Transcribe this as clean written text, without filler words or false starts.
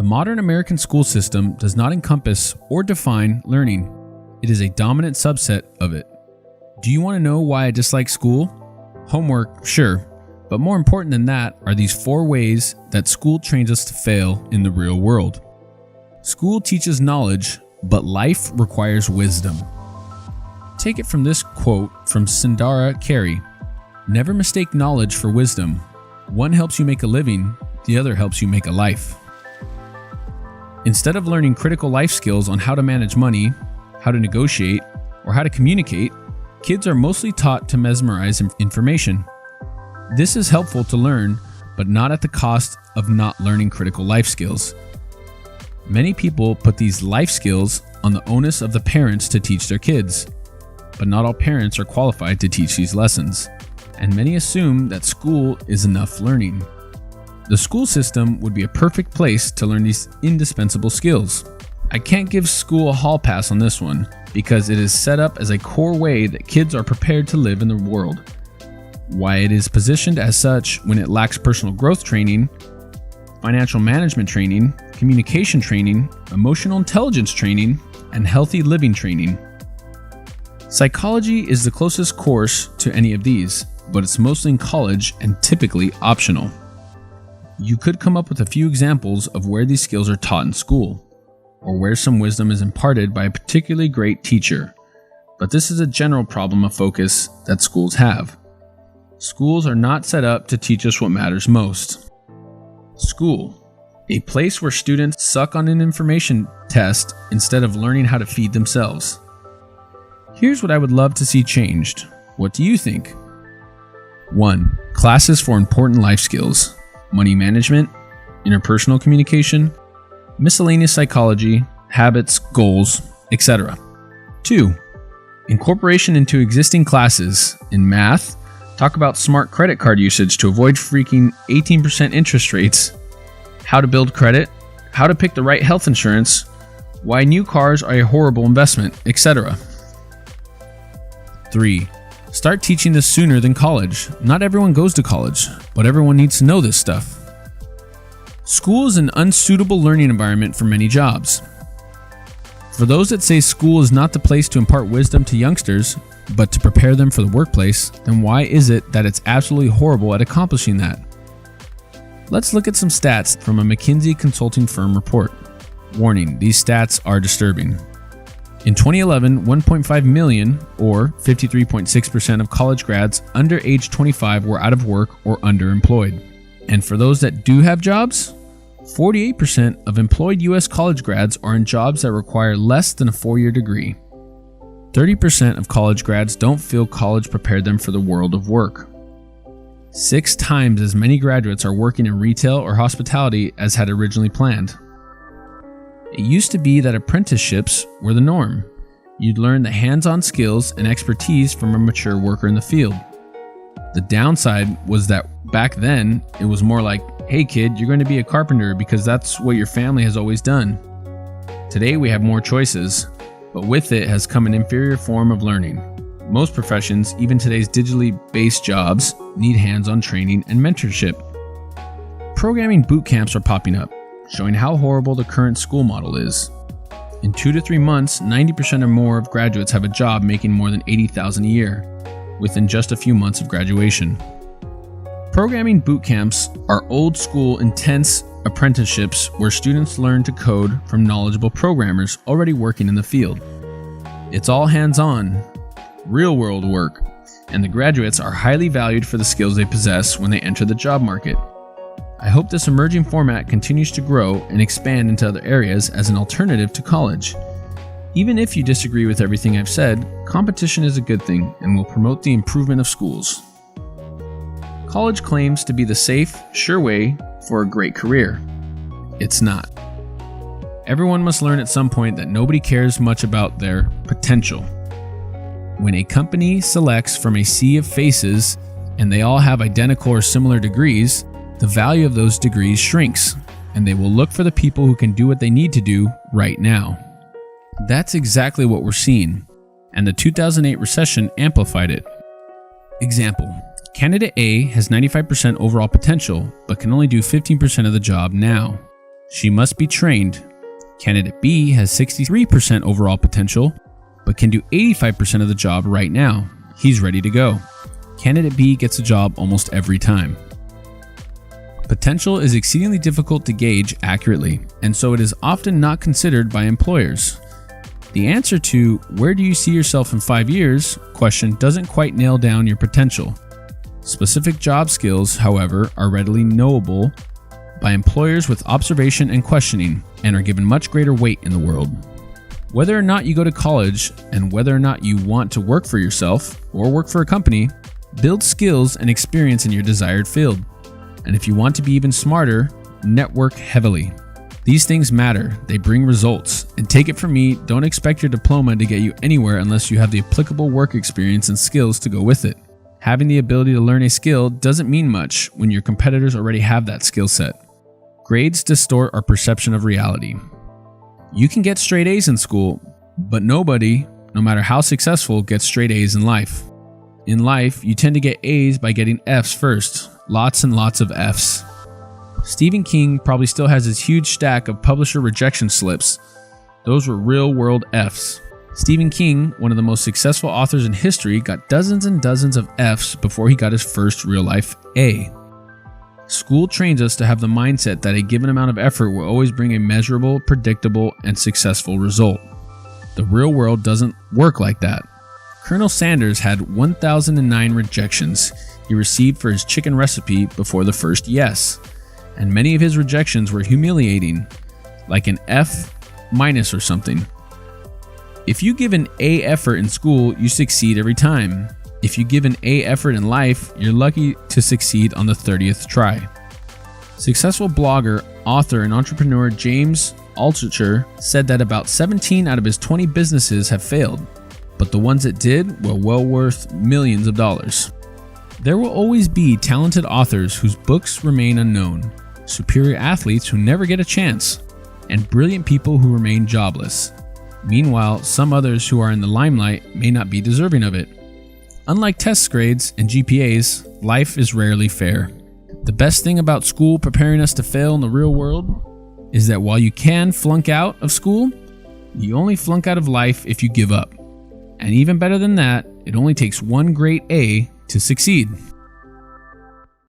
The modern American school system does not encompass or define learning. It is a dominant subset of it. Do you want to know why I dislike school? Homework, sure, but more important than that are these 4 ways that school trains us to fail in the real world. School teaches knowledge, but life requires wisdom. Take it from this quote from Sundara Carey. Never mistake knowledge for wisdom. One helps you make a living, the other helps you make a life. Instead of learning critical life skills on how to manage money, how to negotiate, or how to communicate, kids are mostly taught to memorize information. This is helpful to learn, but not at the cost of not learning critical life skills. Many people put these life skills on the onus of the parents to teach their kids, but not all parents are qualified to teach these lessons, and many assume that school is enough learning. The school system would be a perfect place to learn these indispensable skills. I can't give school a hall pass on this one because it is set up as a core way that kids are prepared to live in the world. Why it is positioned as such when it lacks personal growth training, financial management training, communication training, emotional intelligence training, and healthy living training. Psychology is the closest course to any of these, but it's mostly in college and typically optional. You could come up with a few examples of where these skills are taught in school, or where some wisdom is imparted by a particularly great teacher, but this is a general problem of focus that schools have. Schools are not set up to teach us what matters most. School, a place where students suck on an information test instead of learning how to feed themselves. Here's what I would love to see changed. What do you think? 1. Classes for important life skills. Money management, interpersonal communication, miscellaneous psychology, habits, goals, etc. 2. Incorporation into existing classes. In math, talk about smart credit card usage to avoid freaking 18% interest rates, how to build credit, how to pick the right health insurance, why new cars are a horrible investment, etc. 3. Start teaching this sooner than college. Not everyone goes to college, but everyone needs to know this stuff. School is an unsuitable learning environment for many jobs. For those that say school is not the place to impart wisdom to youngsters, but to prepare them for the workplace, then why is it that it's absolutely horrible at accomplishing that? Let's look at some stats from a McKinsey consulting firm report. Warning, these stats are disturbing. In 2011, 1.5 million, or 53.6% of college grads under age 25 were out of work or underemployed. And for those that do have jobs, 48% of employed U.S. college grads are in jobs that require less than a 4-year degree. 30% of college grads don't feel college prepared them for the world of work. 6 times as many graduates are working in retail or hospitality as had originally planned. It used to be that apprenticeships were the norm. You'd learn the hands-on skills and expertise from a mature worker in the field. The downside was that back then, it was more like, hey kid, you're going to be a carpenter because that's what your family has always done. Today we have more choices, but with it has come an inferior form of learning. Most professions, even today's digitally based jobs, need hands-on training and mentorship. Programming boot camps are popping up, showing how horrible the current school model is. In 2 to 3 months, 90% or more of graduates have a job making more than $80,000 a year, within just a few months of graduation. Programming boot camps are old school, intense apprenticeships where students learn to code from knowledgeable programmers already working in the field. It's all hands-on, real-world work, and the graduates are highly valued for the skills they possess when they enter the job market. I hope this emerging format continues to grow and expand into other areas as an alternative to college. Even if you disagree with everything I've said, competition is a good thing and will promote the improvement of schools. College claims to be the safe, sure way for a great career. It's not. Everyone must learn at some point that nobody cares much about their potential. When a company selects from a sea of faces and they all have identical or similar degrees, the value of those degrees shrinks, and they will look for the people who can do what they need to do right now. That's exactly what we're seeing, and the 2008 recession amplified it. Example: candidate A has 95% overall potential, but can only do 15% of the job now. She must be trained. Candidate B has 63% overall potential, but can do 85% of the job right now. He's ready to go. Candidate B gets a job almost every time. Potential is exceedingly difficult to gauge accurately, and so it is often not considered by employers. The answer to "where do you see yourself in 5 years?" question doesn't quite nail down your potential. Specific job skills, however, are readily knowable by employers with observation and questioning, and are given much greater weight in the world. Whether or not you go to college, and whether or not you want to work for yourself or work for a company, build skills and experience in your desired field. And if you want to be even smarter, network heavily. These things matter, they bring results, and take it from me, don't expect your diploma to get you anywhere unless you have the applicable work experience and skills to go with it. Having the ability to learn a skill doesn't mean much when your competitors already have that skill set. Grades distort our perception of reality. You can get straight A's in school, but nobody, no matter how successful, gets straight A's in life. In life, you tend to get A's by getting F's first, lots and lots of F's. Stephen King probably still has his huge stack of publisher rejection slips. Those were real-world F's. Stephen King, one of the most successful authors in history, got dozens and dozens of F's before he got his first real-life A. School trains us to have the mindset that a given amount of effort will always bring a measurable, predictable, and successful result. The real world doesn't work like that. Colonel Sanders had 1,009 rejections he received for his chicken recipe before the first yes. And many of his rejections were humiliating, like an F- or something. If you give an A effort in school, you succeed every time. If you give an A effort in life, you're lucky to succeed on the 30th try. Successful blogger, author, and entrepreneur James Altucher said that about 17 out of his 20 businesses have failed, but the ones that did were well worth millions of dollars. There will always be talented authors whose books remain unknown, superior athletes who never get a chance, and brilliant people who remain jobless. Meanwhile, some others who are in the limelight may not be deserving of it. Unlike test grades and GPAs, life is rarely fair. The best thing about school preparing us to fail in the real world is that while you can flunk out of school, you only flunk out of life if you give up. And even better than that, it only takes one great A to succeed.